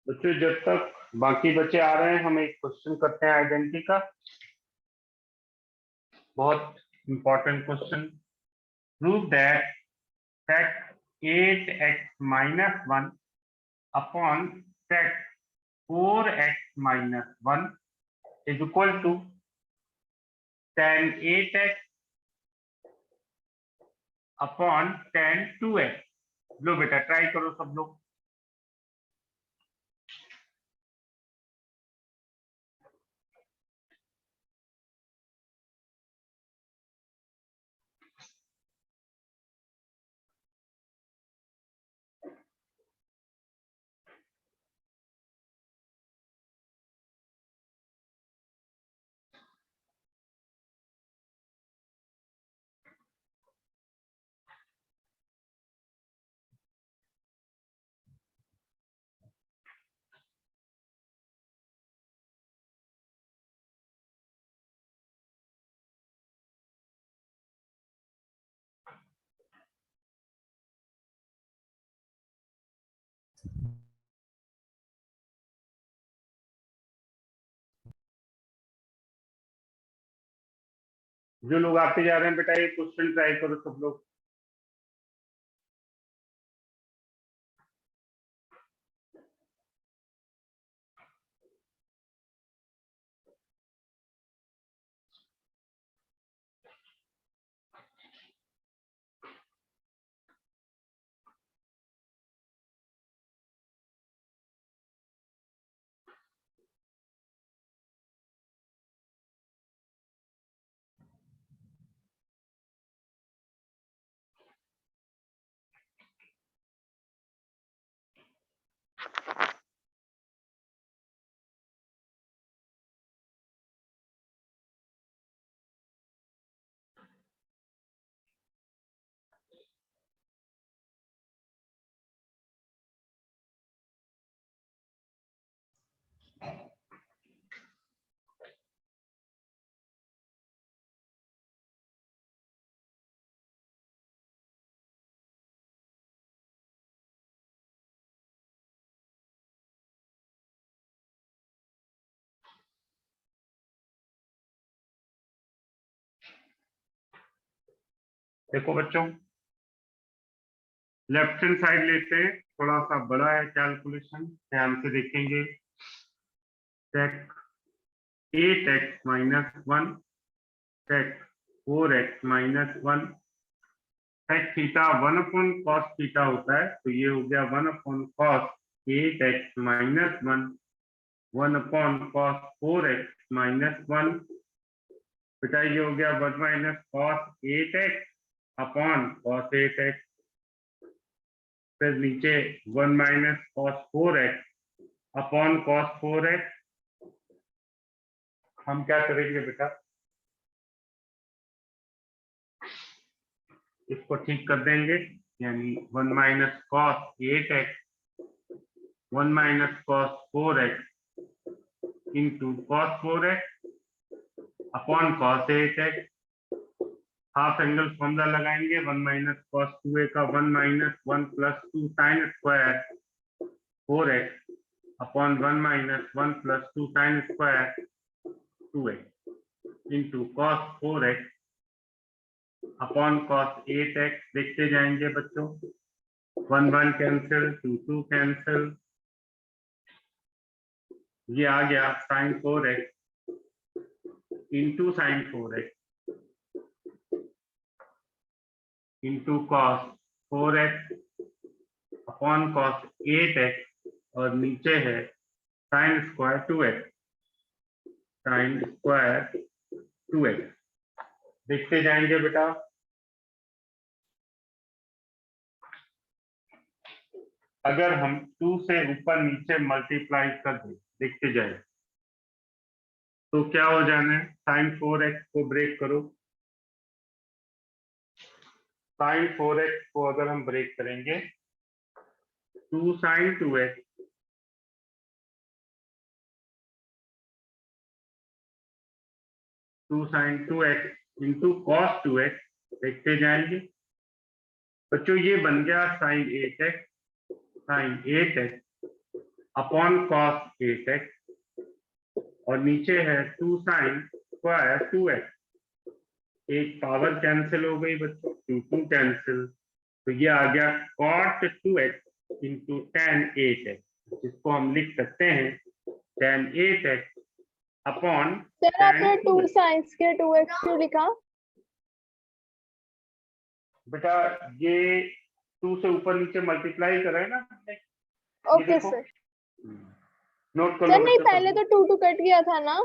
बच्चों जब तक बाकी बच्चे आ रहे हैं हम एक क्वेश्चन करते हैं आइडेंटिटी का। बहुत important question. Prove that sec 8x minus 1 upon sec 4x minus 1 is equal to tan 8x upon tan 2x। लो बेटा ट्राई करो सब लोग। जो लोग आते जा रहे हैं बेटा ये क्वेश्चन ट्राई करो सब लोग। देखो बच्चों लेफ्ट हैंड साइड लेते हैं, थोड़ा सा बड़ा है कैलकुलेशन, ध्यान से देखेंगे। sec 8x minus 1 sec 4x minus 1 sec theta 1 upon cos theta होता है, तो ये हो गया 1 upon cos 8x minus 1 1 upon cos 4x minus 1। बेटा ये हो गया 1 minus cos 8x upon cos 8x। फिर नीचे 1 minus cos 4x upon cos 4x। हम क्या करेंगे बेटा, इसको ठीक कर देंगे, यानी 1 minus cos 8x 1 minus cos 4x into cos 4x upon cos 8x। Half angle formula लगाएंगे, 1 माइनस cos 2a का 1 minus 1 plus 2 sine square 4x upon 1 minus 1 plus 2 sine square 2x into cos 4x upon cos 8x। देखते जाएंगे बच्चों, 1 1 cancel, 2 2 cancel, ये आ गया sine 4x into sine 4x into cos 4x upon cos 8x और नीचे है sine square 2x, sine square 2x। देखते जाएंगे बेटा, अगर हम 2 से ऊपर नीचे मल्टीप्लाई कर दें, देखते जाए तो क्या हो जाना है, साइन 4x को ब्रेक करो। साइन 4x को अगर हम ब्रेक करेंगे 2 sign 2x 2 sign 2x into cos 2x। देखते जाएंगे बच्चों, ये बन गया sign 8x upon cos 8x और नीचे है 2 साइन स्क्वायर 2x। एक पावर कैंसिल हो गई बच्चों, 2 कैंसिल, तो ये आ गया cot 2x into tan 8x, जिसको हम लिख सकते हैं tan 8x अपॉन सर आपने 2 साइंस के 2x क्यों लिखा? बेटा ये 2 से ऊपर नीचे मल्टीप्लाई करा है ना हमने। Okay sir. नोट कर लो सर नहीं, बच्चों पहले सब। तो 2 कट गया था ना।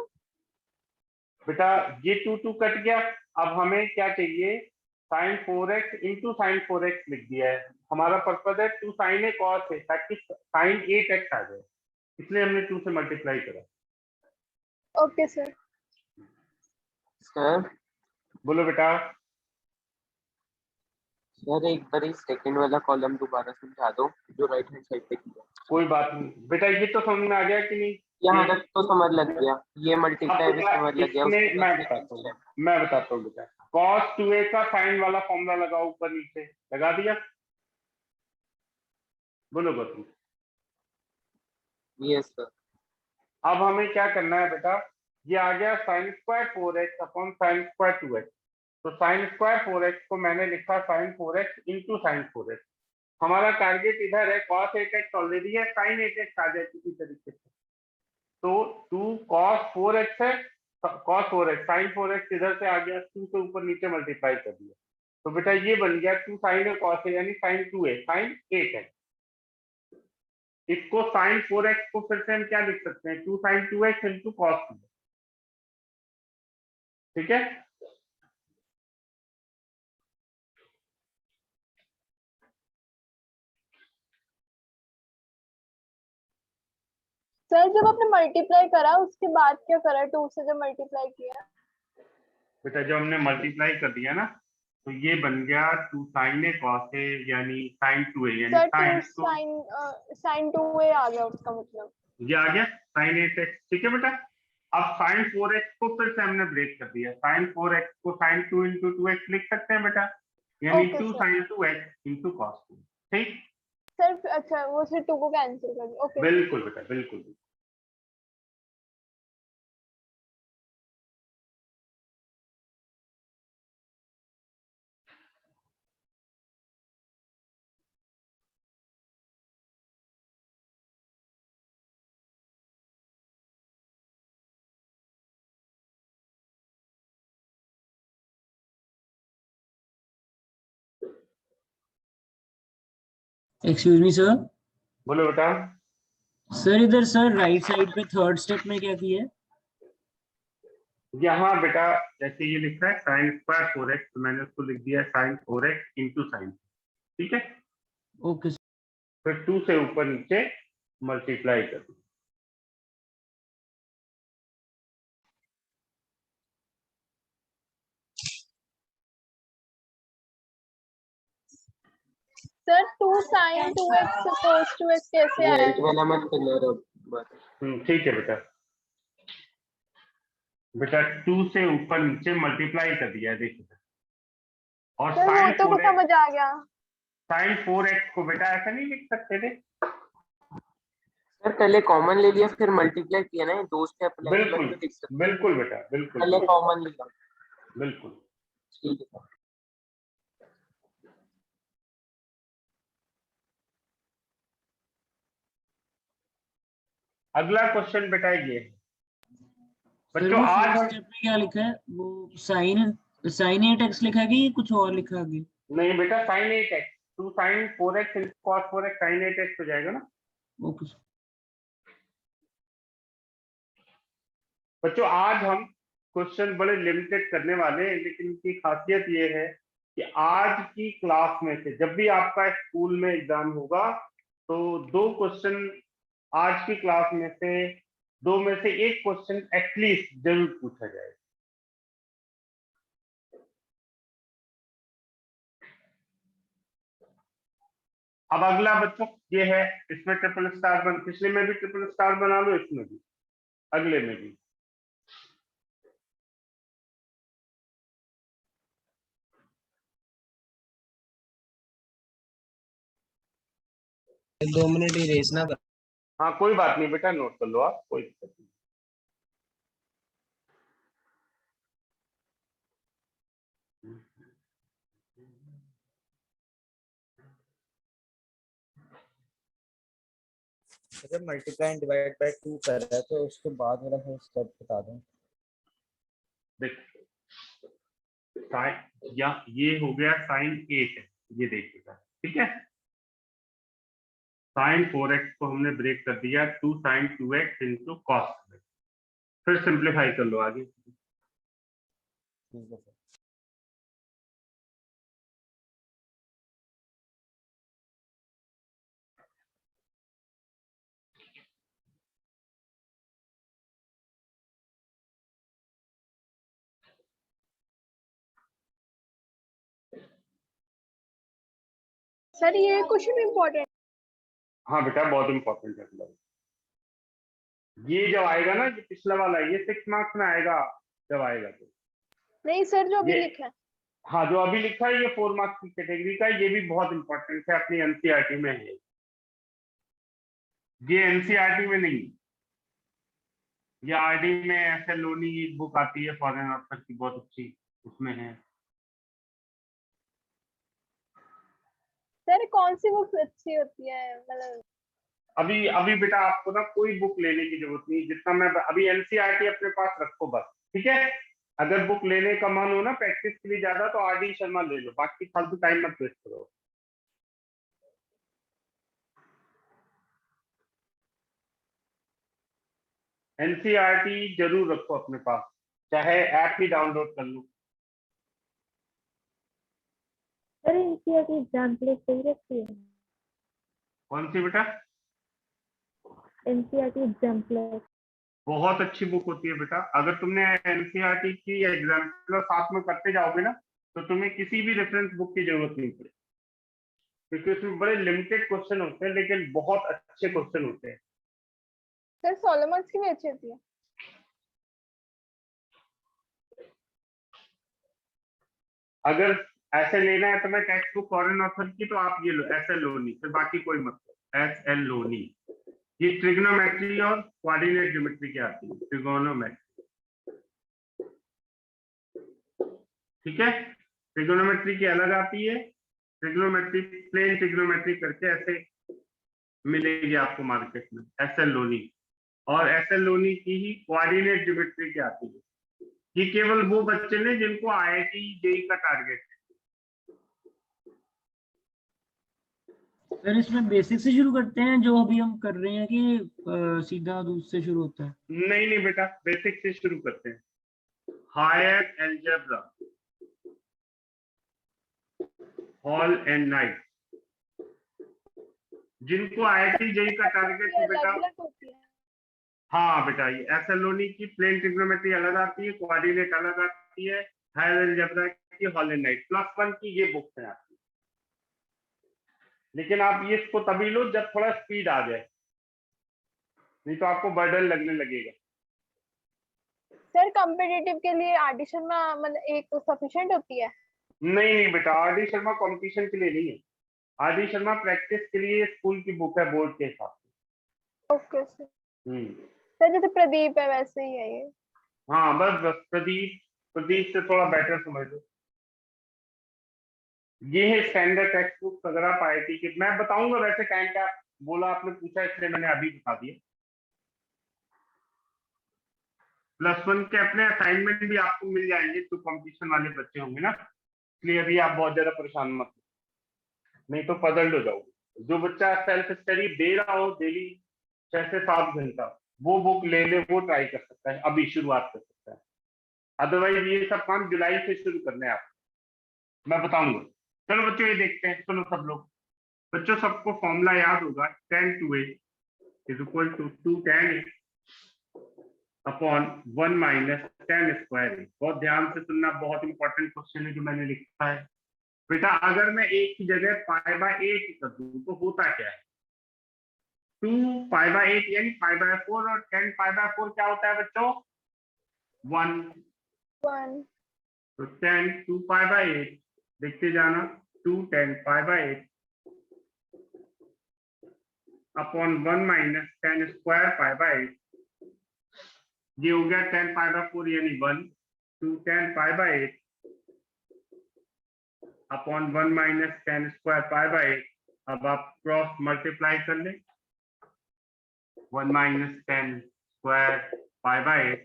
बेटा ये 2 कट गया, अब हमें क्या चाहिए, sign 4x into sine 4x लिख दिया है। हमारा पर्पज है 2 साइन ए कॉस है, ताकि साइन 8x आ जाए, इसलिए हमने 2 से मल्टीप्लाई करा। Okay sir. सर बोलो बेटा। सर एक बार इस सेकंड वाला कॉलम दोबारा समझा दो जो राइट हैंड साइड पे किया। कोई बात नहीं बेटा, ये तो समझ में आ गया कि नहीं? यहाँ तक तो समझ लग गया, ये मल्टीप्लाई भी समझ लग गया। इसमें मैं बताता हूँ बेटा, cos 2a का साइन वाला फॉर्मूला लगाओ, ऊपर नीचे लगा दिया। बोलो गौतम। Yes sir. अब हमें क्या करना है बेटा, ये आ गया sine square 4x upon sine square 2x। तो साइन स्क्वायर 4x को मैंने लिखा sign 4x into sine 4x। हमारा टारगेट इधर है, cos 8x ऑलरेडी है, साइन 8x आ जाए किसी तरीके से। तो 2 cos 4x है, cos 4x साइन 4x इधर से आ गया, 2 से ऊपर नीचे मल्टीप्लाई कर दिया, तो बेटा ये बन गया 2 साइन है cos है, यानी साइन 2 है, साइन 8 है। इसको साइन 4x को फिर से हम क्या लिख सकते हैं, 2 साइन 2x इंटू कॉस 2। ठीक है, सर जब आपने मल्टीप्लाई करा उसके बाद क्या करा? 2 से जब मल्टीप्लाई किया बेटा जब हमने मल्टीप्लाई कर दिया ना, तो ये बन गया 2 साइन ए कॉस ए, यानी साइन 2a, यानी सर, साइन 2 साइन 2a आ गया, उसका मतलब ये आ गया साइन 8x। ठीक है बेटा, अब साइन 4x को फिर से हमने ब्रेक कर दिया, साइन 4x को साइन 2 इंटू 2x लिख सकते हैं बेटा, यानी okay 2 sir. Sine 2x into cos 2। ठीक, सर अच्छा, वो सिर्फ 2 को कैंसिल कर दिया। ओके बिल्कुल बेटा, बिल्कुल। Excuse me sir. बोलो बेटा। सर इधर सर राइट साइड पे थर्ड स्टेप में क्या किया है? यहाँ बेटा जैसे ये लिखा है साइन स्क्वायर 4x, तो मैंने उसको लिख दिया साइन 4x इंटू साइन। ठीक है, ओके फिर 2 से ऊपर नीचे मल्टीप्लाई कर दो। Sir 2 sign 2x cos 2x कैसे आया? राइट वाला मत करना बस। ठीक है बेटा, बेटा 2 से ऊपर नीचे मल्टीप्लाई कर दिया है, देखिए। और सर वो साइन तो 4x, समझ आ गया। साइन 4x को बेटा ऐसा नहीं लिख सकते थे? सर पहले कॉमन ले लिया फिर मल्टीप्लाई किया ना, 2 स्टेप बिल्कुल बिल्कुल बेटा, बिल्कुल पहले कॉमन लिया। बिल्कुल। ठीक है। अगला क्वेश्चन बेटा ये है सर, बच्चों, वो आज फर्स्ट हम स्टेप में क्या लिखा है? वो साइन 8x लिखा है कि कुछ और लिखा आगे? नहीं बेटा, sine 8x, 2 sine 4x into cos 4x sine 8x हो जाएगा ना। Okay sir. बच्चों आज हम क्वेश्चन बड़े लिमिटेड करने वाले हैं, लेकिन इनकी खासियत ये है कि आज की क्लास में से जब भी आपका स्कूल में एग्जाम होगा, तो 2 क्वेश्चन आज की क्लास में से 2 में से 1 क्वेश्चन एटलीस्ट जरूर पूछा जाएगा। अब अगला बच्चों ये है, इसमें ट्रिपल स्टार बन, पिछले में भी ट्रिपल स्टार बना लो, इसमें भी, अगले में भी। दो मिनट ही रेस ना हाँ कोई बात नहीं बेटा, नोट कर लो आप, कोई दिक्कत नहीं। जब मल्टीप्लाई एंड डिवाइड बाय 2 कर रहा है तो उसके बाद वाला फिर स्टेप बता दें। देख साइन, या ये हो गया साइन 8, ये देखिएगा, ठीक है। साइन 4x को हमने ब्रेक कर दिया 2 साइन 2x इंटू कॉस, फिर सिंप्लीफाई कर लो आगे। ठीक है सर। सर ये क्वेश्चन इम्पोर्टेंट। हाँ बेटा बहुत इंपॉर्टेंट है, मतलब ये जब आएगा ना, ये पिछला वाला, ये 6 मार्क्स में आएगा जब आएगा तो। नहीं सर, जो अभी ये- लिखा है। हाँ जो अभी लिखा है ये 4 मार्क्स की कैटेगरी का है, ये भी बहुत इंपॉर्टेंट है, अपनी एनसीईआरटी में है, ये एनसीईआरटी में नहीं। ये आरडी में ऐसे लोनी की बुक आती है फॉरेन ऑथर की, बहुत अच्छी, उसमें है। सर कौन सी बुक अच्छी होती है, मतलब अभी अभी बेटा आपको ना कोई बुक लेने की जरूरत नहीं, जितना मैं अभी एनसीईआरटी अपने पास रखो बस, ठीक है। अगर बुक लेने का मन हो ना प्रैक्टिस के लिए ज्यादा, तो आरडी शर्मा ले लो, बाकी फालतू टाइम मत वेस्ट करो। एनसीईआरटी जरूर रखो अपने पास, चाहे ऐप ही डाउनलोड कर लो। सर एनसीईआरटी एग्जाम के लिए सही रहती है। कौन सी बेटा? एनसीईआरटी एग्जाम के लिए बहुत अच्छी बुक होती है बेटा, अगर तुमने एनसीईआरटी की एग्जाम्पल साथ में करते जाओगे ना, तो तुम्हें किसी भी रेफरेंस बुक की जरूरत नहीं पड़ेगी, क्योंकि उसमें बड़े लिमिटेड क्वेश्चन होते हैं, लेकिन बहुत अच्छे क्वेश्चन होते हैं। सर सोलोमन्स की भी अच्छी होती है। अगर ऐसे लेना है तो मैं टेक्स्ट बुक फॉरेन ऑथर की, तो आप ये लो एस एल लोनी, फिर बाकी कोई मत लो, एस एल लोनी। ये ट्रिग्नोमेट्री और कोऑर्डिनेट ज्योमेट्री की आती है, ट्रिगोनोमेट्री, ठीक है। ट्रिगोनोमेट्री की अलग आती है, ट्रिग्नोमेट्री प्लेन ट्रिग्नोमेट्री करके ऐसे मिलेगी आपको मार्केट में, एस एल लोनी। और एस एल लोनी की ही कोऑर्डिनेट ज्योमेट्री की आती है, ये केवल वो बच्चे ने जिनको आईआईटी जेईई का टारगेट है। सर इसमें बेसिक से शुरू करते हैं जो अभी हम कर रहे हैं, कि सीधा दूसरे से शुरू होता है? नहीं नहीं बेटा, बेसिक से शुरू करते हैं। Higher algebra, Hall and Knight, जिनको आईआईटी जेईई का टारगेट है बेटा। अलग होती है। हाँ बेटा, ये एसएलओनी की प्लेन ट्रिग्नोमेट्री अलग आती है, कोऑर्डिनेट अलग आती है, हायर एल्जेब्रा की हॉल एंड नाइट +1 की ये बुक्स हैं आपकी। लेकिन आप ये इसको तभी लो जब थोड़ा स्पीड आ जाए, नहीं तो आपको बर्डन लगने लगेगा। सर कॉम्पिटिटिव के लिए आरडी शर्मा मतलब एक सफिशिएंट होती है? नहीं नहीं बेटा, आरडी शर्मा कंपटीशन के लिए नहीं है, आरडी शर्मा प्रैक्टिस के लिए स्कूल की बुक है, बोर्ड के हिसाब से। Okay sir. हम्म, सर जैसे प्रदीप है वैसे ही है ये। हाँ बस बस प्रदीप से थोड़ा बेटर समझ लो। ये है स्टैंडर्ड टेक्स्ट बुक। अगर आप आईआईटी के, मैं बताऊंगा वैसे टाइम का, बोला आपने पूछा इसलिए मैंने अभी बता दिया। +1 के अपने असाइनमेंट भी आपको मिल जाएंगे, तो कंपटीशन वाले बच्चे होंगे ना, इसलिए अभी आप बहुत ज्यादा परेशान मत हो, नहीं तो पजल्ड हो जाओगे। जो बच्चा सेल्फ स्टडी दे रहा हो डेली 6 से 7 घंटा, वो बुक ले ले, वो ट्राई कर सकता है, अभी शुरुआत कर सकता है। अदरवाइज ये सब काम जुलाई से शुरू करने हैं आप, मैं बताऊंगा। चलो बच्चों ये देखते हैं, सुनो सब लोग। बच्चों सबको फॉर्मूला याद होगा, 10/2a = 2tan upon 1 - tan square. बहुत ध्यान से सुनना, बहुत इंपॉर्टेंट क्वेश्चन है जो मैंने लिखा है बेटा। अगर मैं एक की जगह π/8 कर दूं तो होता क्या है? 2π/8 यानी π/4, और 10π/4 क्या होता है बच्चों? 1। 1 तो 10 2π/8, देखते जाना, 2 10π/8 upon 1 minus 10 square pi by 8, ये हो गया 10 पाई बाय 4 यानी 1 two 10 pi by 8 upon 1 minus 10 square pi by 8। अब आप क्रॉस मल्टीप्लाई कर लें, 1 minus 10 square pi by 8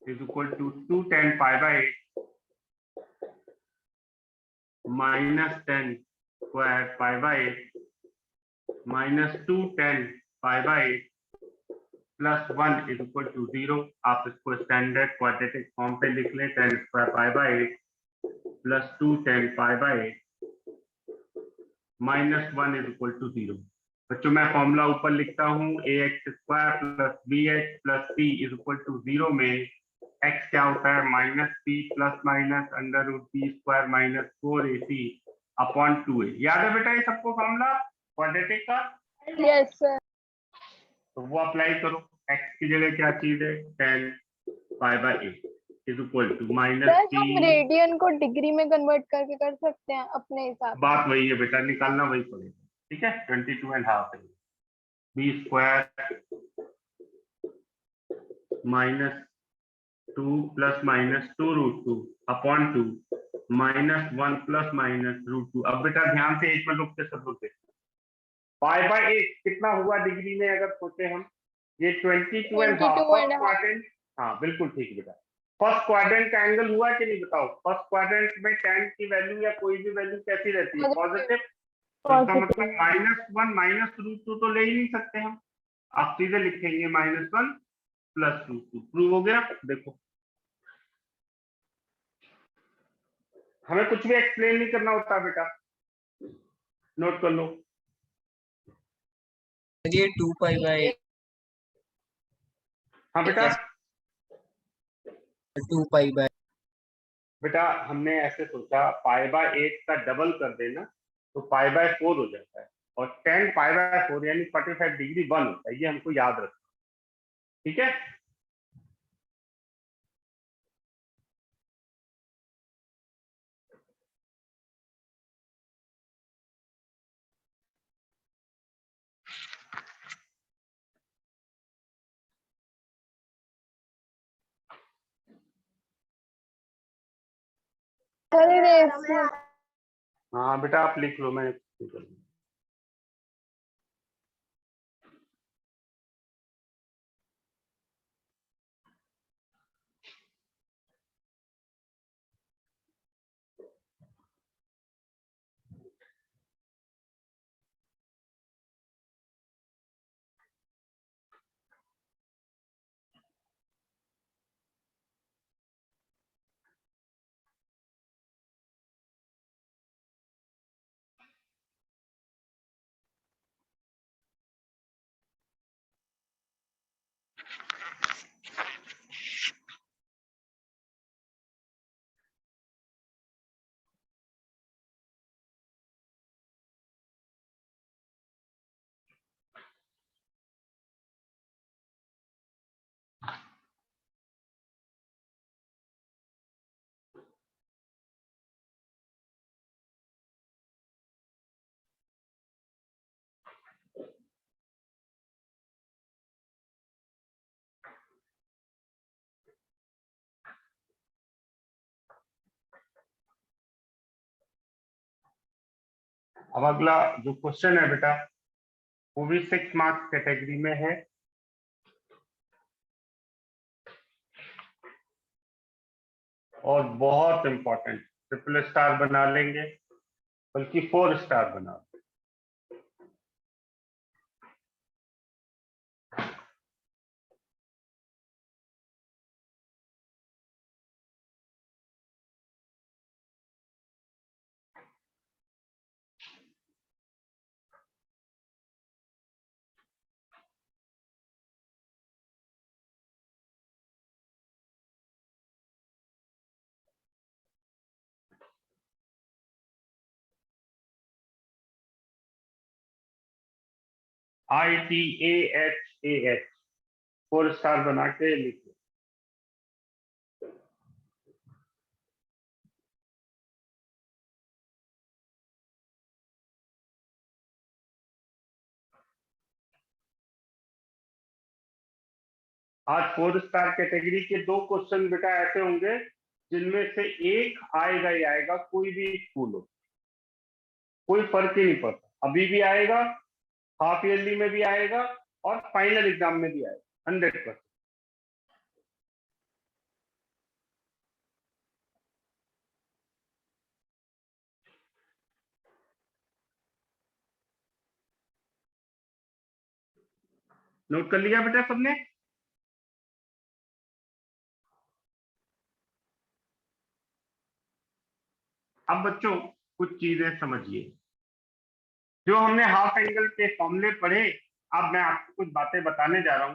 is equal to 2 10 pi by 8 minus 10 square pi by 8 minus 2 10 pi by 8 plus 1 is equal to 0। आप इसको standard quadratic form पे लिख लें, 10 square pi by 8 plus 2 10 pi by 8 minus 1 is equal to 0। बच्चों मैं formula ऊपर लिखता हूँ, ax square plus bx plus c is equal to 0 में x क्या होता है minus p plus minus under root p square minus 4ac upon 2a। याद है बेटा ये सबको फॉर्मूला क्वाड्रेटिक का? Yes sir. तो वो अप्लाई करो, x की जगह क्या चीज है 10 pi by 8 is equal to minus sir p। हम रेडियन को डिग्री में कन्वर्ट करके कर सकते हैं अपने हिसाब से। बात वही है बेटा, निकालना वही पड़ेगा, ठीक है। 22.5 b square minus 2 plus minus 2 root 2 upon 2 minus 1 plus minus root 2। अब बेटा ध्यान से एक में रुकते सब रुकते, पाई बाय 8 कितना हुआ डिग्री में अगर सोचे हम, ये 22.5 फर्स्ट क्वाड्रेंट। हाँ बिल्कुल ठीक बेटा, फर्स्ट क्वाड्रेंट का एंगल हुआ कि नहीं बताओ? फर्स्ट क्वाड्रेंट में tan की वैल्यू या कोई भी वैल्यू कैसी रहती है? पॉजिटिव। तो इसका मतलब -1 माइनस रूट 2 तो ले ही नहीं सकते हम, आप सीधे लिखेंगे -1 प्लस रूट 2। प्रूव हो गया। देखो हमें कुछ भी एक्सप्लेन नहीं करना होता बेटा, नोट कर लो। ये 2 पाई बाय हाँ बेटा, 2 पाई बाय बेटा हमने ऐसे सोचा पाई बाय 8 का डबल कर देना तो पाई बाय 4 हो जाता है, और 10 पाई बाय 4 यानी 45 डिग्री 1 होता है, ये हमको याद रखना, ठीक है। हाँ बेटा आप लिख लो, मैं कर लूँ। अब अगला जो क्वेश्चन है बेटा वो भी 6 मार्क्स कैटेगरी में है, और बहुत इंपॉर्टेंट, ट्रिपल स्टार बना लेंगे बल्कि 4 स्टार बना। ITAHAH 4 स्टार बना के लिखो। आज 4 स्टार कैटेगरी के 2 क्वेश्चन बेटा ऐसे होंगे जिनमें से एक आएगा ही आएगा, कोई भी स्कूल हो, कोई फर्क ही नहीं पड़ता। अभी भी आएगा, हाफ ईयरली में भी आएगा और फाइनल एग्जाम में भी आएगा 100%। नोट कर लिया बेटा सबने? अब बच्चों कुछ चीजें समझिए। जो हमने हाफ एंगल के फॉर्मूले पढ़े, अब मैं आपको कुछ बातें बताने जा रहा हूं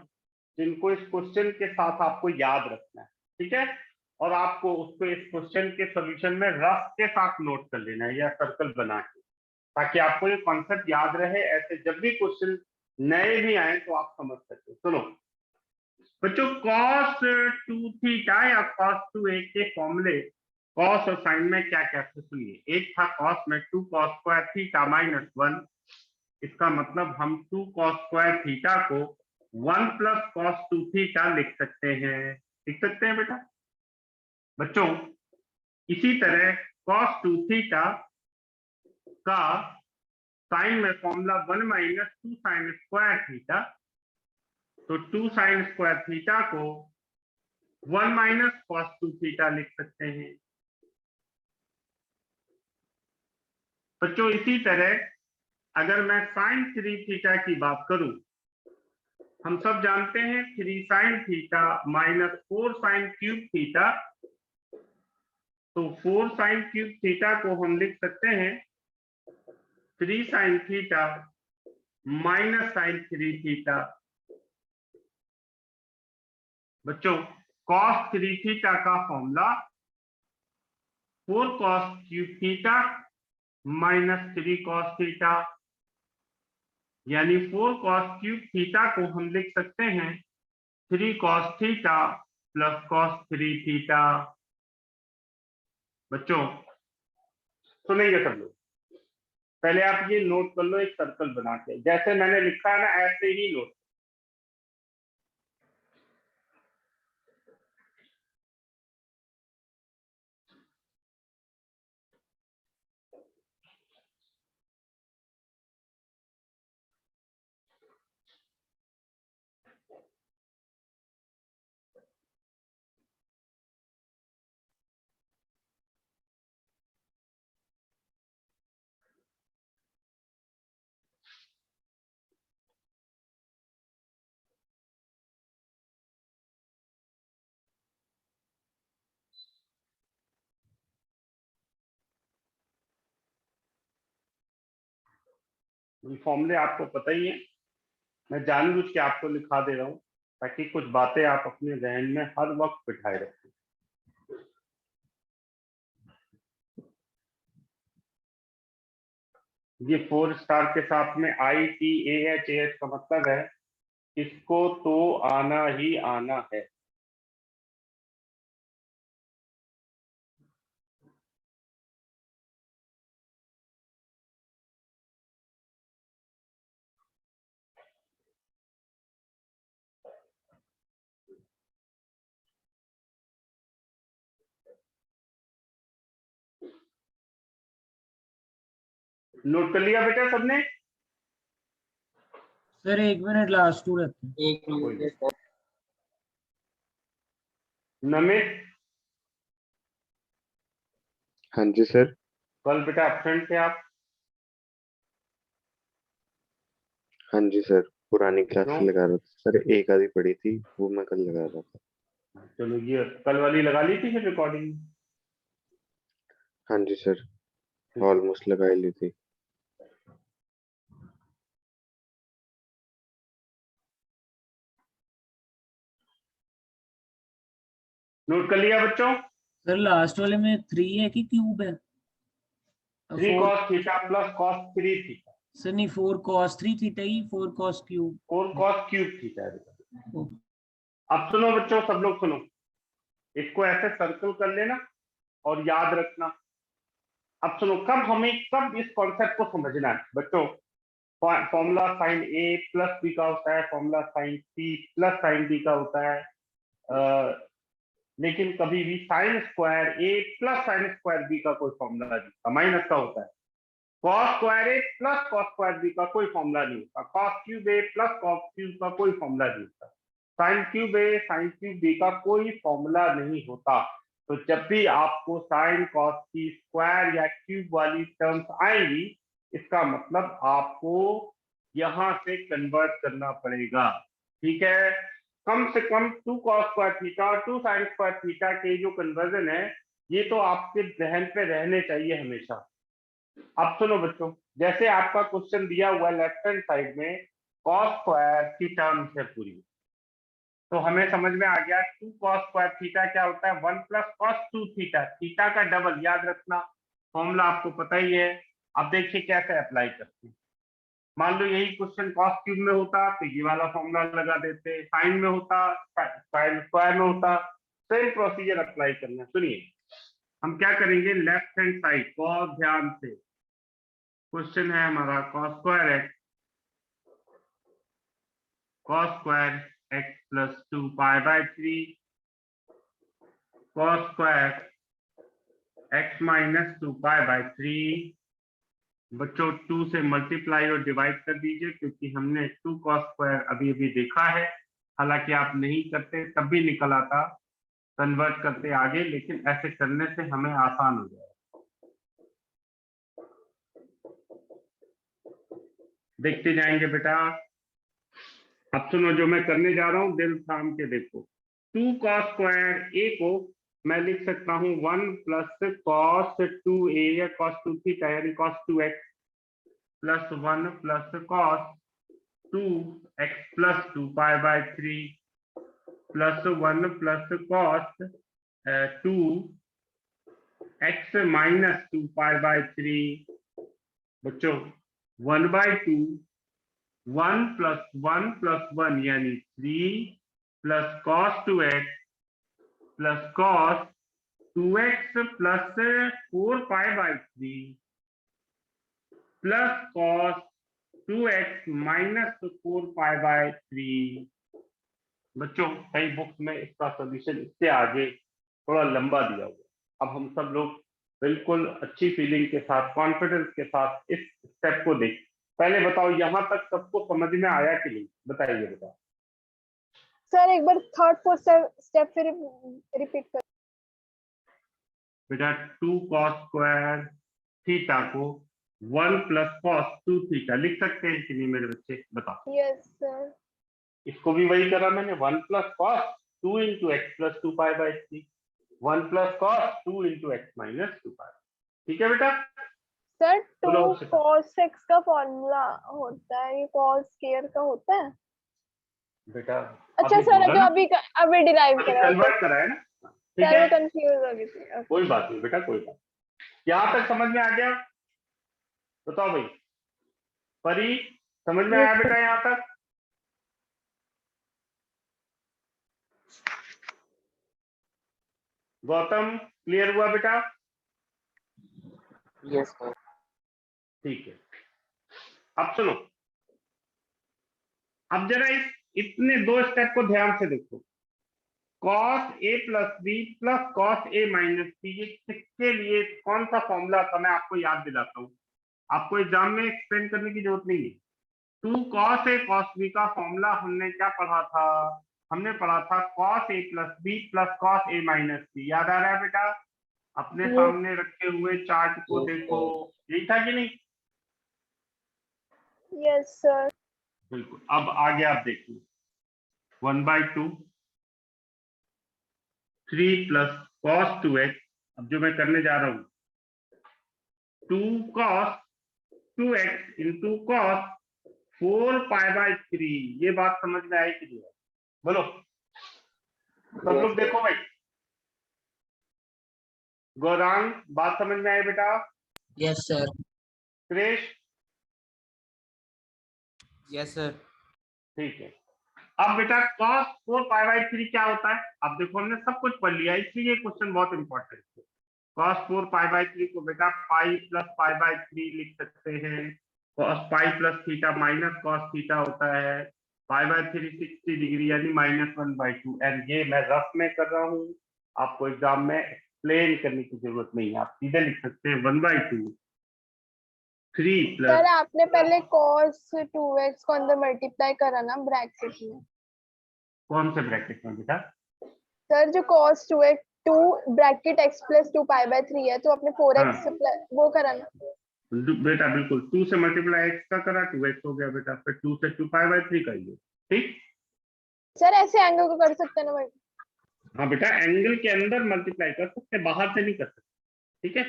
जिनको इस क्वेश्चन के साथ आपको याद रखना है, ठीक है? और आपको उसको इस क्वेश्चन के सॉल्यूशन में रफ के साथ नोट कर लेना है या सर्कल बना के, ताकि आपको ये कॉन्सेप्ट याद रहे। ऐसे जब भी क्वेश्चन नए भी आए तो आप समझ सकते हो। सुनो बच्चों, cos 2 थीटा या cos 2a के फॉर्मूले कॉस और साइन में क्या क्या थे सुनिए। एक था कॉस में 2 cos स्क्वायर थीटा माइनस 1। इसका मतलब हम 2 cos स्क्वायर थीटा को 1 प्लस cos 2 थीटा लिख सकते हैं। लिख सकते हैं बेटा? बच्चों इसी तरह cos 2 थीटा का साइन में formula 1 minus 2 sine square theta, तो 2 साइन स्क्वायर थीटा को 1 माइनस cos 2 थीटा लिख सकते हैं। बच्चों इसी तरह अगर मैं साइन 3 थीटा की बात करूं, हम सब जानते हैं 3 sine theta minus 4 sine cube theta, तो 4 साइन क्यूब थीटा को हम लिख सकते हैं 3 sine theta minus sine 3 theta. बच्चों cos 3 थीटा का formula 4 cos cube theta minus 3 cos theta, यानी 4 cos क्यूब थीटा को हम लिख सकते हैं 3 cos theta plus cos 3 theta. बच्चों सुनेंगे सब लोग? पहले आप ये नोट कर लो एक सर्कल बना के, जैसे मैंने लिखा है ना ऐसे ही नोट। फॉर्मूले आपको पता ही है, मैं जानबूझ के आपको लिखा दे रहा हूं ताकि कुछ बातें आप अपने जहन में हर वक्त बिठाए रखें। ये 4 स्टार के साथ में ITAH का मतलब है इसको तो आना ही आना है। नोट कर लिया बेटा सबने? सर 1 मिनट लास्ट टू रहते हैं। एक मिनट सर। नमित, हाँ जी सर। कल बेटा एब्सेंट थे आप? हाँ जी सर, पुरानी क्लास क्यों? लगा रहा था सर, एक आधी पढ़ी थी वो मैं कल लगा रहा था। चलो ये कल वाली लगा ली थी फिर रिकॉर्डिंग? हाँ जी सर, ऑलमोस्ट लगा ही ली थी। नोट कर लिया बच्चों? सर लास्ट वाले में 3 है कि क्यूब है? 3 4 cos theta plus cos 3 theta. Sir नहीं, 4 cos 3 थीटा ही 4 cos cube. 4 cos cube theta है बेटा। ओ, अब सुनो बच्चों, सब लोग सुनो, इसको ऐसे सर्कल कर लेना और याद रखना। अब सुनो, कब इस कॉन्सेप्ट को समझना है बच्चों? Formula sine A plus B का होता है, formula sine C plus sine D का होता है, लेकिन कभी भी sine square A plus sine square B का कोई फॉर्मूला नहीं होता, माइनस का होता है। Cos square A plus cos square B का कोई फॉर्मूला नहीं होता, cos cube A plus cos cube का कोई फॉर्मूला नहीं होता, sine cube A sine cube B का कोई फॉर्मूला नहीं होता। तो जब भी आपको साइन कॉस की स्क्वायर या क्यूब वाली टर्म्स आएंगी, इसका मतलब आपको यहां से कन्वर्ट करना पड़ेगा, ठीक है। कम से कम 2 cos स्क्वायर थीटा और 2 sin स्क्वायर थीटा के जो कन्वर्जन है, ये तो आपके जहन पे रहने चाहिए हमेशा। अब सुनो बच्चों, जैसे आपका क्वेश्चन दिया हुआ है लेफ्ट हैंड साइड में cos स्क्वायर की टर्म्स है पूरी, तो हमें समझ में आ गया 2 cos स्क्वायर थीटा क्या होता है, 1 प्लस cos 2 थीटा, थीटा का डबल, याद रखना फॉर्मूला आपको पता ही है। अब देखिए कैसे अप्लाई करते हैं। मान लो यही क्वेश्चन cos क्यूब में होता तो ये वाला फॉर्मूला लगा देते, साइन में होता, साइन स्क्वायर में होता, सेम प्रोसीजर अप्लाई करना। सुनिए हम क्या करेंगे, लेफ्ट हैंड साइड बहुत ध्यान से, क्वेश्चन है हमारा cos square x plus 2 pi by 3 cos square x minus 2 pi by 3। बच्चों 2 से मल्टीप्लाई और डिवाइड कर दीजिए, क्योंकि हमने 2 cos स्क्वायर अभी अभी देखा है, हालांकि आप नहीं करते तब भी निकल आता, कन्वर्ट करते आगे, लेकिन ऐसे करने से हमें आसान हो जाएगा। देखते जाएंगे बेटा। अब सुनो जो मैं करने जा रहा हूं, दिल थाम के देखो। 2 cos स्क्वायर ए को मैं लिख सकता हूं 1 प्लस cos 2a या cos 2 थीटा यानी cos 2x plus 1 plus cos 2x plus 2 pi by 3 plus 1 plus cos 2x minus 2 pi by 3। बच्चों 1/2 1 प्लस 1 यानी 3 plus cos 2x plus cos 2x plus 4 pi by 3 plus cos 2x minus 4 pi by 3। बच्चों कई books में इसका solution इससे आगे थोड़ा लंबा दिया हुआ। अब हम सब लोग बिल्कुल अच्छी फीलिंग के साथ, कॉन्फिडेंस के साथ इस स्टेप को देख। पहले बताओ यहां तक सबको समझ में आया कि नहीं, बताइए बताओ। सर एक बार थर्ड फोर्थ स्टेप फिर रिपीट कर। बेटा 2 cos स्क्वायर थीटा को 1 प्लस cos 2 थीटा लिख सकते हैं कि नहीं मेरे बच्चे, बताओ। Yes sir. इसको भी वही करा मैंने, 1 plus cos 2 into x plus 2 pi by 3, 1 plus cos 2 into x minus 2 पाई। ठीक है बेटा। सर 2 बोलो उससे। cos x का फॉर्मूला होता है, ये cos स्क्वायर का होता है। बेटा अच्छा आपने सर बोला अभी ना, अभी डिराइव करा है। कन्वर्ट करा है ना, ठीक सर मैं है कंफ्यूज हो गई थी। Okay. कोई बात नहीं बेटा, कोई बात। यहाँ तक समझ में आ गया, बताओ भाई। परी समझ में आया बेटा यहाँ तक? गौतम क्लियर हुआ बेटा? Yes sir. ठीक है। अब सुनो, अब जरा इतने 2 स्टेप को ध्यान से देखो। cos a plus B plus cos a minus B, ये किसके लिए कौन सा फॉर्मूला था मैं आपको याद दिलाता हूँ, आपको एग्जाम में एक्सप्लेन करने की जरूरत नहीं है। 2 cos a cos b का फॉर्मूला हमने क्या पढ़ा था, हमने पढ़ा था cos a plus B plus cos a minus B. याद आ रहा है बेटा? अपने सामने रखे हुए चार्ट को देखो, यही था कि नहीं? Yes sir. बिल्कुल। अब आगे आप देखिए 1/2 3 प्लस cos 2x। अब जो मैं करने जा रहा हूं 2 cos 2x into cos 4 pi by 3। ये बात समझ में आई कि नहीं? बोलो सब लोग देखो भाई। गौरांग बात समझ में आई बेटा? Yes sir. Suresh yes sir. ठीक है। अब बेटा cos 4 पाई बाय 3 क्या होता है? अब देखो हमने सब कुछ पढ़ लिया, इसलिए ये क्वेश्चन बहुत इंपॉर्टेंट है। cos 4 पाई बाय 3 को बेटा पाई प्लस पाई बाय 3 लिख सकते हैं, cos pi plus theta minus cos theta होता है पाई बाय 360 डिग्री यानी -1/2। एंड ये मैं रफ में कर रहा हूँ, आपको एग्जाम में एक्सप्लेन करने की जरूरत नहीं है, आप सीधे लिख सकते हैं 1/2 3 सर प्लस। आपने पहले cos 2x को अंदर मल्टीप्लाई करा ना ब्रैकेट में। कौन से ब्रैकेट में बेटा? सर जो cos 2x 2 bracket x plus 2 pi by 3 है तो आपने 4x हाँ। प्लस वो करा ना। बेटा बिल्कुल 2 से मल्टीप्लाई x का करा 2x हो गया बेटा, फिर 2 से 2 पाई बाय 3 करिए। ठीक, सर ऐसे एंगल को कर सकते हैं ना भाई। हाँ बेटा एंगल के अंदर मल्टीप्लाई कर सकते, बाहर से नहीं कर सकते। ठीक है,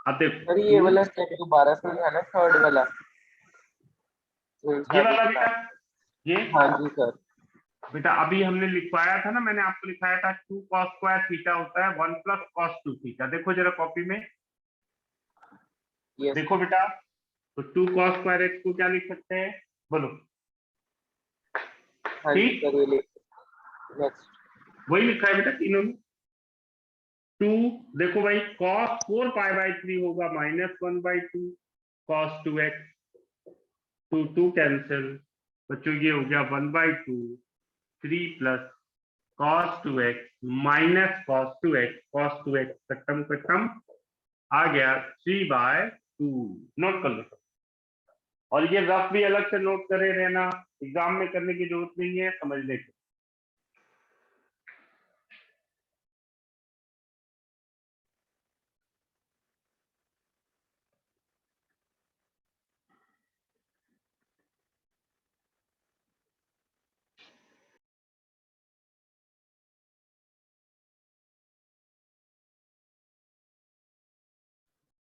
अब देखो सर ये वाला स्टेप दोबारा से था ना, थर्ड वाला ये वाला बेटा, ये हाँ जी सर। बेटा अभी हमने लिखवाया था ना, मैंने आपको लिखाया था 2 cos स्क्वायर थीटा होता है 1 प्लस cos 2 थीटा। देखो जरा कॉपी में यस देखो बेटा, तो 2 cos स्क्वायर x को क्या लिख सकते हैं बोलो? हाँ जी ठीक, सर, ये नेक्स्ट वही लिखा है बेटा तीनों में। 2 देखो भाई cos 4 पाई बाय 3 होगा -1/2 cos 2x, 2 कैंसिल, बच्चों ये हो गया 1/2 3 plus cos 2x minus cos 2x खत्म आ गया 3/2। नोट कर लो, और ये रफ भी अलग से नोट करे रहना, एग्जाम में करने की जरूरत नहीं है, समझने की।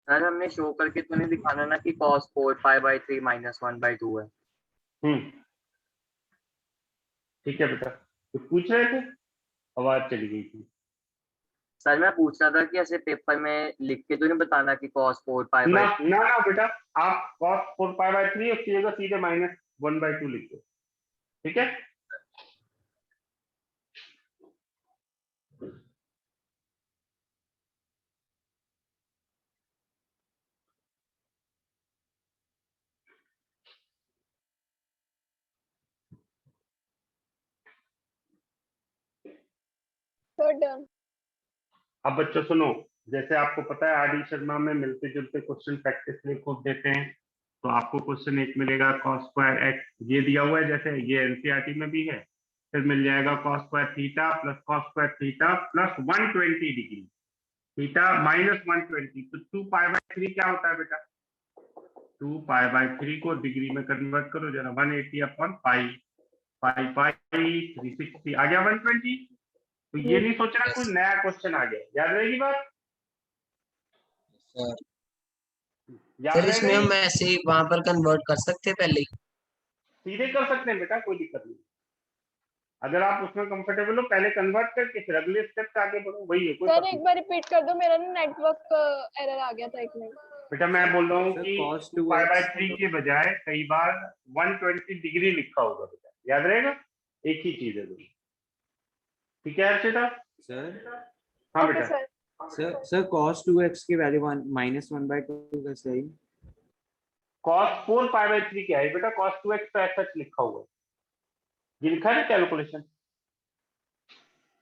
सर हमने शो करके तो नहीं दिखाना ना कि cos 4 पाई बाय 3 -1/2 है। ठीक है बेटा, तो पूछ रहे थे, आवाज चली गई थी। सर मैं पूछ रहा था कि ऐसे पेपर में लिख के तो नहीं बताना कि cos 4 पाई ना बाय। ना ना बेटा, आप cos 4 पाई बाय 3 उसकी जगह सीधे -1/2 लिख दो। ठीक है, सर डन। अब बच्चों सुनो, जैसे आपको पता है आर डी शर्मा में मिलते जुलते क्वेश्चन प्रैक्टिस लिए खूब देते हैं, तो आपको क्वेश्चन एक मिलेगा cos स्क्वायर x, ये दिया हुआ है जैसे ये एनसीईआरटी में भी है। फिर मिल जाएगा cos square theta plus cos square theta plus 120 degree theta minus 120, तो 2 पाई बाय 3 क्या होता है बेटा? 2 पाई बाय 3 को डिग्री में कन्वर्ट करो जरा, 180 अपॉन पाई, पाई पाई 360 आ गया 120। तो ये नहीं सोचना कोई नया क्वेश्चन आ गया, याद रहेगी बात? सर याद सर रह इसमें रही? हम ऐसे ही वहां पर कन्वर्ट कर सकते हैं पहले ही। सीधे कर सकते हैं बेटा, कोई दिक्कत नहीं। अगर आप उसमें कंफर्टेबल हो पहले कन्वर्ट करके फिर अगले स्टेप से आगे बढ़ो, वही है, कोई सर फर्क एक नहीं। बार रिपीट कर दो, मेरा ना नेटवर्क एरर आ गया था एक मिनट। बेटा मैं बोल रहा हूँ सर कि cos 2 पाई बाय 2x 3 के बजाय कई बार 120 डिग्री लिखा होगा बेटा, याद रहेगा? एक ही चीज है दोनों। ठीक है अर्चिता? सर हाँ ओके बेटा, सर। सर cos 2x की वैल्यू -1/2 कैसे आई? cos 4 पाई बाय 3 क्या है बेटा? cos 2x तो ऐसा लिखा हुआ है, ये लिखा है कैलकुलेशन।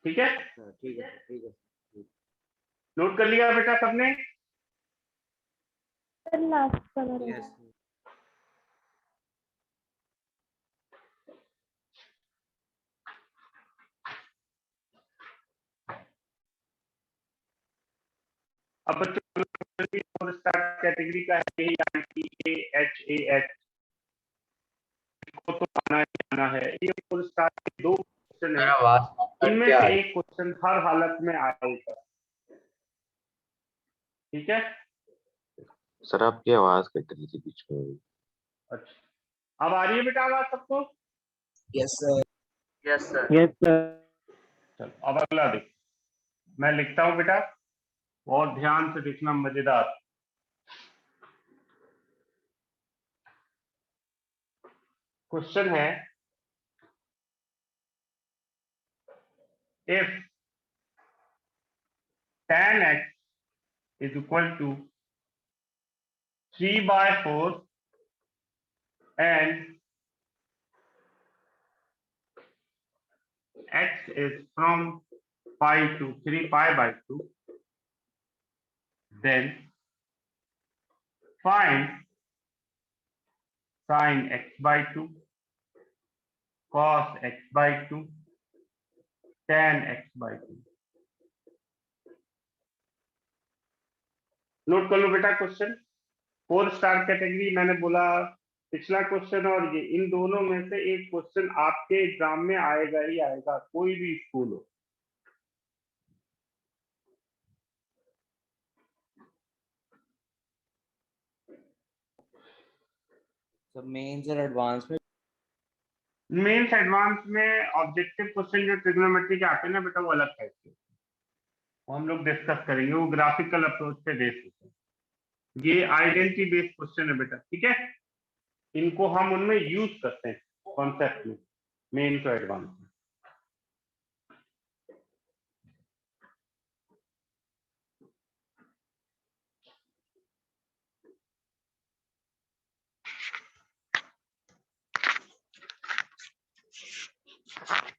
ठीक है, सर ठीक है ठीक है। नोट कर लिया बेटा सबने? सर लास्ट कलर यस अब बच्चों स्टार कैटेगरी का है यही ITAHAH को तो आना ही आना है। ये फुल स्टार के 2 क्वेश्चन है, इनमें से एक क्वेश्चन हर हालत में आएगा। ठीक है, सर आपकी आवाज कट रही थी बीच में। अच्छा अब आ रही है बेटा आवाज सबको? Yes sir. Yes sir. Yes sir. चलो अब अगला देख, मैं लिखता हूं बेटा और ध्यान से देखना, मजेदार। क्वेश्चन है, if tan x is equal to 3/4 and x is from pi to 3 pi by 2, then find sin x by 2, cos x by 2, tan x by 2। Note कर लो बेटा क्वेश्चन। 4 स्टार कैटेगरी मैंने बोला पिछला क्वेश्चन और ये, इन दोनों में से एक क्वेश्चन आपके एग्जाम में आएगा ही आएगा, कोई भी स्कूल हो। तो मेंस और एडवांस में मेंस एडवांस में ऑब्जेक्टिव क्वेश्चन जो ट्रिग्नोमेट्री के आते हैं ना बेटा, वो अलग टाइप के, वो हम लोग डिस्कस करेंगे, वो ग्राफिकल अप्रोच पे बेस्ड होते हैं। ये आइडेंटिटी बेस्ड क्वेश्चन है बेटा, ठीक है। इनको हम उनमें यूज करते हैं कॉन्सेप्ट में, मेन टू एडवांस में।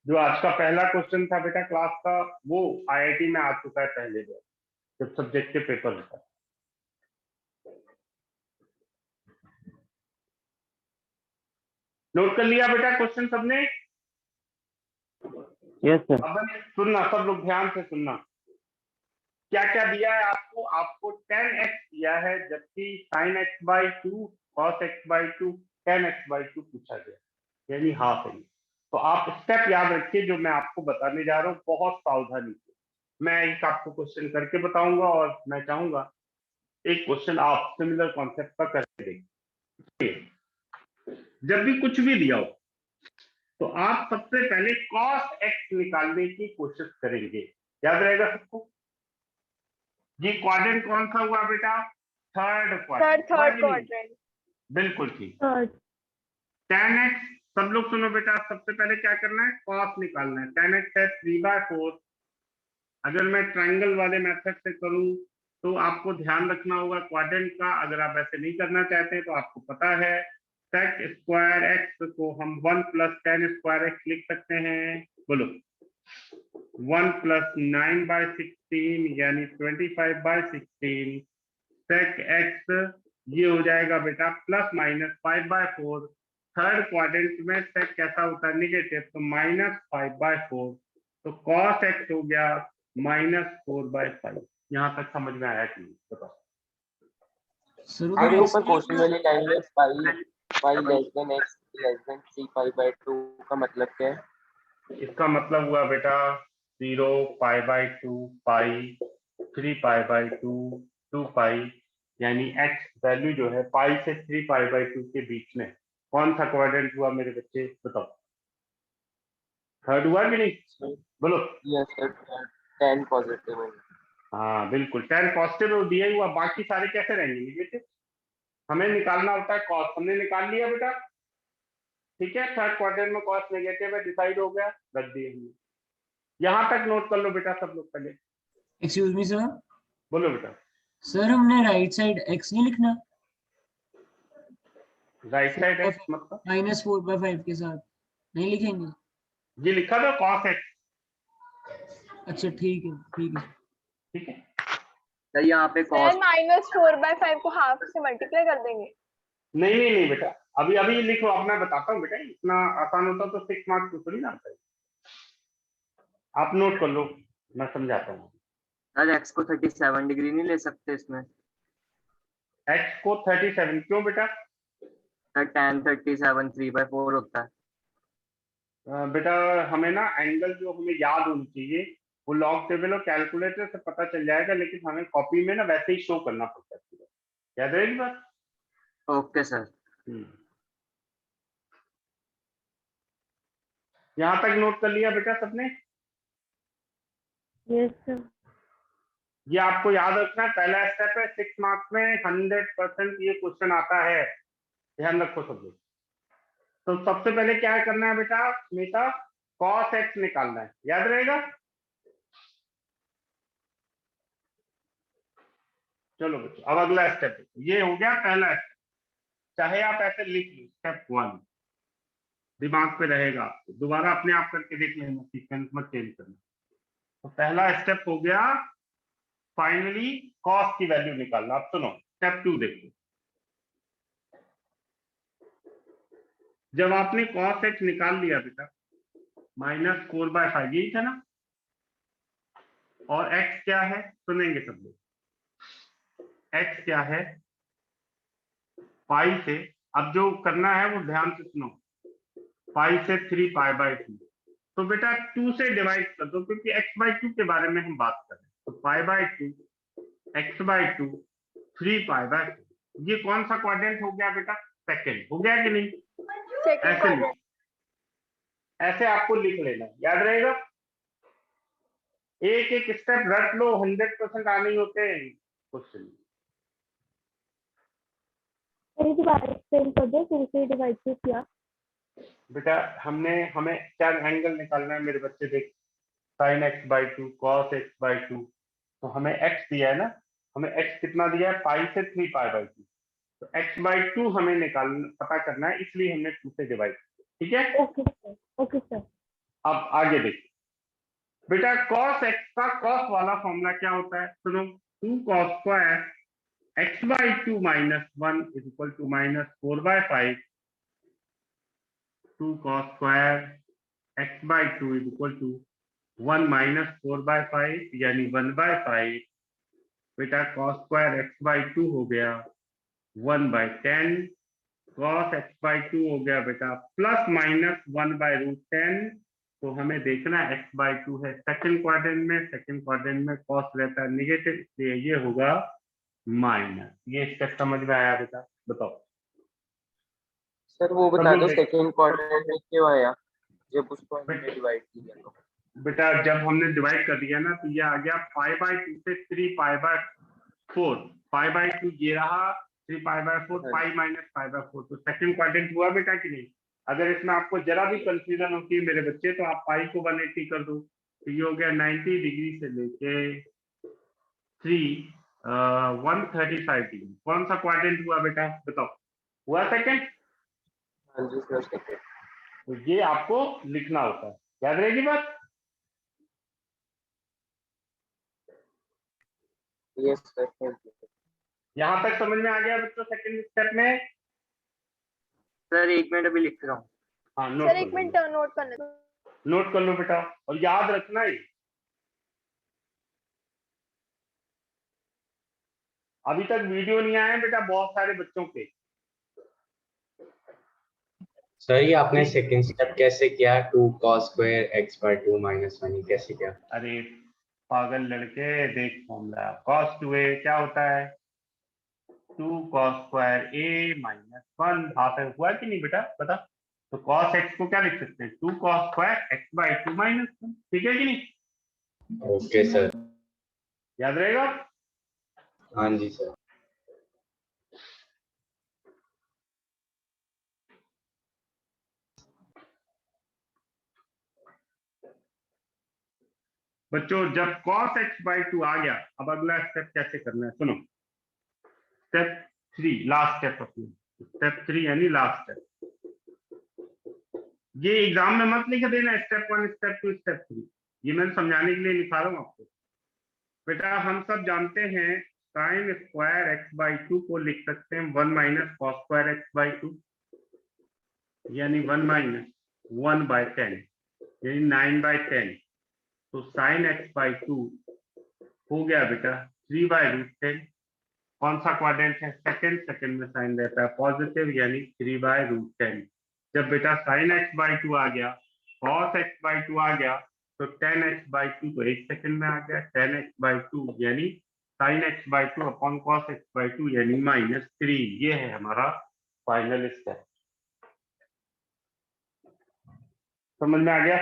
जो आज का पहला क्वेश्चन था बेटा क्लास का, वो आईआईटी में आ चुका है पहले बार, जब सब्जेक्टिव पेपर होता है। नोट कर लिया बेटा क्वेश्चन सबने? Yes sir. अब सुनना, सब लोग ध्यान से सुनना। क्या क्या दिया है आपको? आपको tan x दिया है, जबकि sin x by 2, cos x by 2, tan x by 2 पूछा गया, यानी हाफ है। तो आप स्टेप याद रखिए जो मैं आपको बताने जा रहा हूँ, बहुत सावधानी से। मैं एक आपको क्वेश्चन करके बताऊंगा और मैं चाहूंगा एक क्वेश्चन आप सिमिलर कॉन्सेप्ट का करके देखिए। जब भी कुछ भी दिया हो तो आप सबसे पहले cos x निकालने की कोशिश करेंगे, याद रहेगा सबको। ये क्वाड्रेंट कौन सा हुआ बेटा? Third quadrant. बिल्कुल ठीक। tan x, सब लोग सुनो बेटा, सबसे पहले क्या करना है? cos निकालना है। tan x है 3/4। अगर मैं ट्रायंगल वाले मेथड से करूं तो आपको ध्यान रखना होगा क्वाड्रेंट का। अगर आप ऐसे नहीं करना चाहते हैं तो आपको पता है sec स्क्वायर x को हम 1 + tan स्क्वायर x लिख सकते हैं। बोलो 1 + 9/16 यानी 25/16 sec x, ये हो जाएगा बेटा ±5/4। थर्ड क्वाड्रेंट में sec कैसा होता है? नेगेटिव, तो -5/4। तो cos x हो गया -4/5। यहाँ तक समझ में आया कि नहीं? बताओ। सर आगे उधर ऊपर क्वेश्चन वाली लाइन में पाई less than x less than 3 pi by 2 का मतलब क्या है? इसका मतलब हुआ बेटा 0 π/2 पाई 3 π/2 2 पाई, यानी x वैल्यू जो है पाई से 3 π/2 के बीच में। कौन सा क्वाड्रेंट हुआ मेरे बच्चे? बताओ। थर्ड हुआ कि नहीं? बोलो। यस सर, 10 पॉजिटिव है। हाँ बिल्कुल, tan पॉजिटिव दिया ही हुआ, बाकी सारे कैसे रहेंगे? नेगेटिव। हमें निकालना होता है cos, हमने निकाल लिया बेटा, ठीक है। थर्ड क्वाड्रेंट में cos नेगेटिव है, डिसाइड हो गया, रख दिए हमने। यहाँ तक नोट कर लो बेटा सब लोग पहले। Excuse me sir. बोलो बेटा। सर हमने राइट साइड x नहीं लिखना? राइट साइड x मतलब -4/5 के साथ नहीं लिखेंगे? ये लिखा था cos x, अच्छा ठीक है ठीक है। ठीक है। सर यहाँ पे सर कॉस्ट -4/5 को हाफ से मल्टीप्लाई कर देंगे। नहीं बेटा, अभी अभी लिखो। अब मैं बताता हूँ बेटा, इतना आसान होता तो 6 मार्क्स को थोड़ी ना आता है। आप नोट कर लो, मैं समझाता हूँ। सर x को 37 डिग्री नहीं ले सकते इसमें? x को 37 क्यों बेटा? सर tan 37 3/4 होता है। बेटा हमें ना एंगल जो हमें याद होनी चाहिए वो लॉग टेबल और कैलकुलेटर से पता चल जाएगा, लेकिन हमें कॉपी में ना वैसे ही शो करना पड़ता है। याद रहेगी बात? Okay sir. यहाँ तक नोट कर लिया बेटा सबने? Yes sir. ये आपको याद रखना है, पहला स्टेप है। 6 मार्क्स में 100% ये क्वेश्चन आता है, ध्यान रखो सब लोग। तो सबसे पहले क्या करना है बेटा? हमेशा cos x निकालना है, याद रहेगा? चलो बच्चों, अब अगला स्टेप, ये हो गया पहला स्टेप। चाहे आप ऐसे लिख लो स्टेप 1, दिमाग पे रहेगा आपको, दोबारा अपने आप करके देख लेना, सीक्वेंस मत चेंज करना। तो पहला स्टेप हो गया फाइनली कॉस की वैल्यू निकालना। अब सुनो स्टेप 2 देखो, जब आपने cos x निकाल लिया बेटा -4/5 यही था ना, और x क्या है सुनेंगे सब लोग, x क्या है पाई से, अब जो करना है वो ध्यान से सुनो, पाई से 3π/2, तो बेटा 2 से डिवाइड कर दो क्योंकि x/2 के बारे में हम बात कर रहे हैं। तो π/2 x/2 3π/2, ये कौन सा क्वाड्रेंट हो गया बेटा, सेकंड हो गया कि नहीं, सेकंड ऐसे क्वाड्रेंट। ऐसे आपको लिख लेना, याद रहेगा। एक एक स्टेप रट लो, 100% आने ही होते हैं क्वेश्चन। एक्सप्लेन कर दो, फिर से डिवाइड किया। बेटा हमें क्या एंगल निकालना है मेरे बच्चे, देख sin x/2 cos x/2, तो हमें x दिया है ना, हमें x कितना दिया है, पाई से 3π/2, तो x/2 हमें निकालना पता करना है, इसलिए हमने 2 से डिवाइड, ठीक है। Okay sir, okay sir. अब आगे देखिए बेटा, cos x का cos वाला फॉर्मूला क्या होता है, सुनो, 2 cos square x/2 - 1 = -4/5, 2 cos square x/2 = 1 - 4/5 यानी 1/5, बेटा cos स्क्वायर x/2 हो गया 1/10, cos x/2 हो गया बेटा ±1/√10, तो हमें देखना है x/2 है सेकंड क्वाड्रेंट में, सेकंड क्वाड्रेंट में cos रहता है नेगेटिव, इसलिए ये होगा माइनस। ये स्टेप समझ में आया बेटा, बताओ। सर वो बता सब दो लोग सेकंड क्वाड्रेंट में क्यों आया जब उसको हमने डिवाइड किया तो। बेटा जब हमने डिवाइड कर दिया ना, तो ये आ गया π/2 से 3π/4, π/2 ये रहा 3π/4, पाई -π/4, तो सेकंड क्वाड्रेंट हुआ बेटा कि नहीं। अगर इसमें आपको जरा भी कंफ्यूजन होती है मेरे बच्चे, तो आप पाई को 180 कर दो, तो ये हो गया 90 डिग्री से लेके 135 डिग्री। कौन सा क्वाड्रेंट हुआ बेटा बताओ, हुआ सेकंड। हाँ जी सर सेकंड। तो ये आपको लिखना होता है, याद रहेगी बात। Yes sir thank you. यहाँ तक समझ में आ गया बच्चों सेकंड स्टेप में। सर 1 मिनट अभी लिख रहा हूँ। हाँ नोट सर कर एक लो, मिनट नोट करने दो। नोट कर लो बेटा, और याद रखना ही, अभी तक वीडियो नहीं आया बेटा बहुत सारे बच्चों के। सर ये आपने सेकंड स्टेप कैसे किया, 2 cos स्क्वायर x/2 - 1 कैसे किया? अरे पागल लड़के, देख फॉर्मूला cos 2a क्या होता है, 2 cos स्क्वायर a - 1, हाफ है, हुआ कि नहीं बेटा बता। तो cos x को क्या लिख सकते हैं, 2 cos स्क्वायर x/2 - 1, ठीक है कि नहीं। ओके सर, याद रहेगा। हाँ जी सर। बच्चों जब cos x/2 आ गया, अब अगला स्टेप कैसे करना है सुनो, स्टेप 3 लास्ट स्टेप अपनी, स्टेप 3 यानी लास्ट स्टेप। ये एग्जाम में मत लिख देना स्टेप 1 स्टेप 2 स्टेप 3, ये मैं समझाने के लिए लिखा रहा हूँ आपको। बेटा हम सब जानते हैं sin स्क्वायर x/2 को लिख सकते हैं 1 - cos स्क्वायर x/2, यानी 1 - 1/10 यानी 9/10, तो sin x/2 हो गया बेटा 3/√10। कौन सा क्वाड्रेंट है, सेकंड, सेकंड में साइन रहता है पॉजिटिव, यानी 3/√10। जब बेटा sin x/2 आ गया, cos x/2 आ गया, तो tan x/2 तो 1 सेकंड में आ गया, tan x/2 यानी sin x/2 upon cos x/2 यानी -3। ये है हमारा फाइनल स्टेप, समझ में आ गया।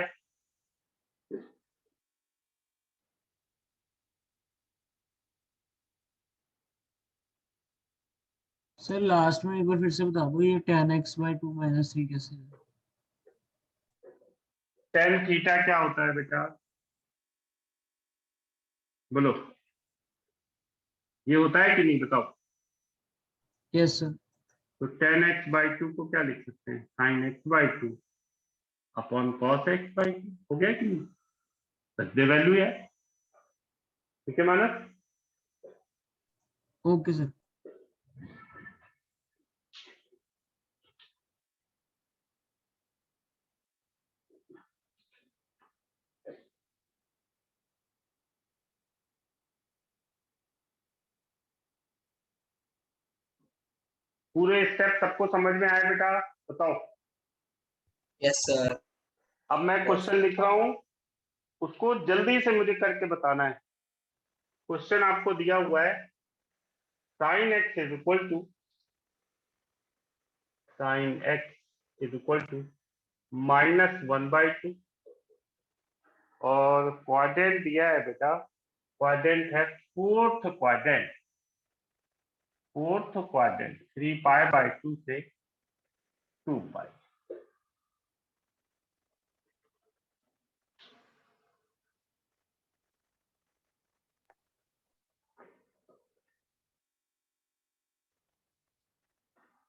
सर लास्ट में एक बार फिर से बता दो, ये tan x/2 - 3 कैसे है? tan थीटा क्या होता है बेटा बोलो, ये होता है कि नहीं बताओ। Yes sir. तो tan x बाई 2 को क्या लिख सकते हैं, sin x by 2 upon cos x by 2। हो गया कि नहीं, सद्य वैल्यू है। ठीक है मानस। Okay sir. पूरे स्टेप सबको समझ में आए बेटा, बताओ। Yes sir. अब मैं क्वेश्चन लिख रहा हूं, उसको जल्दी से मुझे करके बताना है। क्वेश्चन आपको दिया हुआ है, sin x is equal to -1/2 और क्वाड्रेंट दिया है बेटा, क्वाड्रेंट है फोर्थ क्वाड्रेंट 3π/2 से 2π।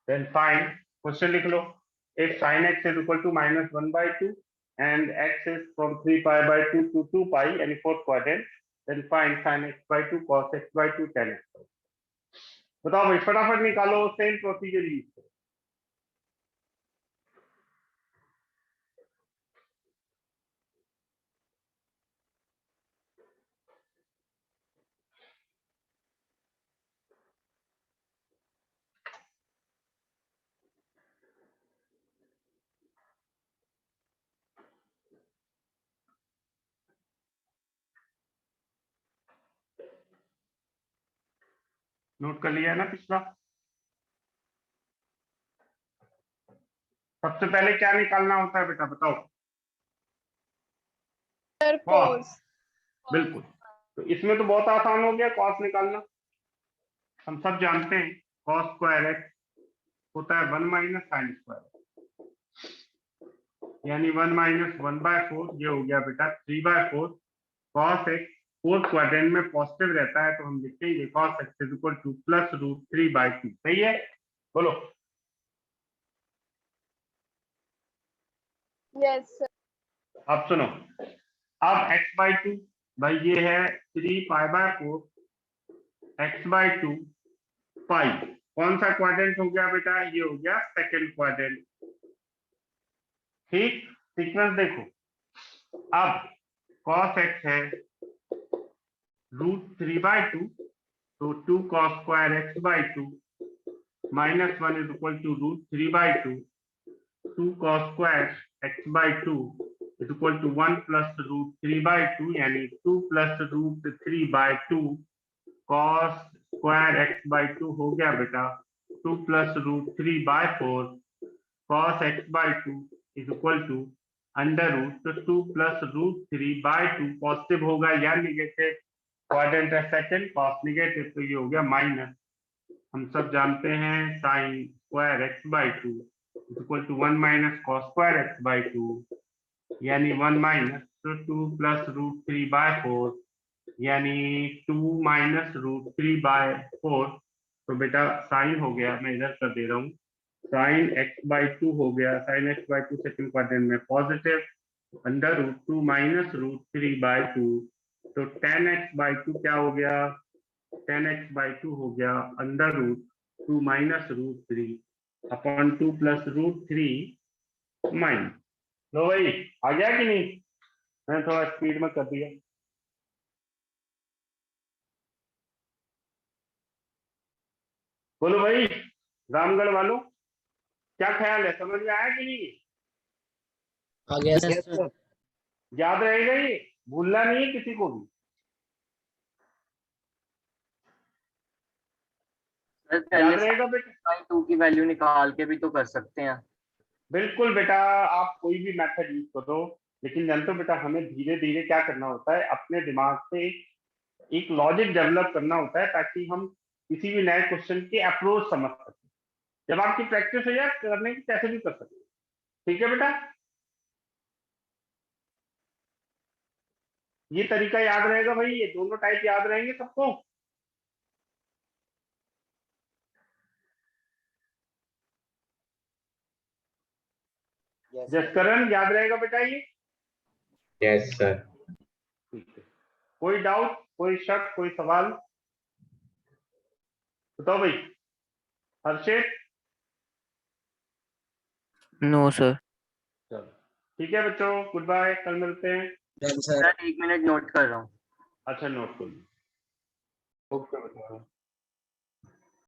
Then find, क्वेश्चन लिख लो, if sin x is equal to -1/2 and x is from 3π/2 to 2π यानी fourth quadrant, then find sin x/2 cos x/2 tan x। बताओ भाई, फटाफट निकालो, सेम प्रोसीजर यूज करो। नोट कर लिया है ना पिछला। सबसे पहले क्या निकालना होता है बेटा, बताओ। Sir cos, cos। बिल्कुल। तो इसमें तो बहुत आसान हो गया cos निकालना, हम सब जानते हैं cos स्क्वायर x होता है 1 - sin स्क्वायर, यानी 1 - 1/4, ये हो गया बेटा 3/4। cos x फोर्थ क्वाड्रेंट में पॉजिटिव रहता है, तो हम लिखेंगे cos x is equal to +√3/2। सही है, बोलो। Yes sir. अब सुनो, अब x/2 भाई ये है 3π/4 x/2 पाई। कौन सा क्वाड्रेंट हो गया बेटा, ये हो गया सेकंड क्वाड्रेंट। ठीक, सीक्वेंस देखो। अब cos x है √3/2, तो 2 cos square x/2 -1 is equal to √3/2, 2 cos square x/2 is equal to 1 + √3/2, यानी 2 + √3/2 cos स्क्वायर x/2 हो गया बेटा 2 + √3/4 cos x/2 is equal to √2 + √3/2। Positive होगा या निगेटिव, क्वाड्रेंट है सेकंड, cos निगेटिव, तो ये हो गया माइनस। हम सब जानते हैं sin square x/2 is equal to 1 - cos square x/2, यानी 1 - 2 + √3/4, यानी 2 - √3/4। तो बेटा साइन हो गया, मैं इधर कर दे रहा हूँ, sin x/2 हो गया, sin x/2 सेकंड क्वाड्रेंट में पॉजिटिव, √2 - √3/2, तो tan x/2 क्या हो गया, tan x/2 हो गया √2 - √3 अपॉन 2 + √3 माइनस। लो भाई, आ गया कि नहीं, मैंने थोड़ा स्पीड में कर दिया। बोलो भाई, रामगढ़ वालों, क्या ख्याल है, समझ में आया कि नहीं? आ गया यस सर। सर। याद रहेगा, ये भूलना नहीं है किसी को भी। सर याद पहले रहेगा बेटा, sin 2 की वैल्यू निकाल के भी तो कर सकते हैं। बिल्कुल बेटा, आप कोई भी मेथड यूज करो, लेकिन जानते हो बेटा, हमें धीरे धीरे क्या करना होता है, अपने दिमाग से एक लॉजिक डेवलप करना होता है, ताकि हम किसी भी नए क्वेश्चन की अप्रोच समझ सकें। जब आपकी प्रैक्टिस हो जाए करने की, कैसे भी कर सकते हैं। ठीक है बेटा, ये तरीका याद रहेगा भाई, ये दोनों टाइप याद रहेंगे सबको। जसकरण याद रहेगा बेटा ये? Yes sir. ठीक है, कोई डाउट, कोई शक, कोई सवाल? बताओ भाई। हर्षित? No sir. चलो ठीक है बच्चों, गुड बाय, कल मिलते हैं। Done sir. Sir 1 minute note कर रहा हूँ। अच्छा नोट कर लो। ओके बताओ।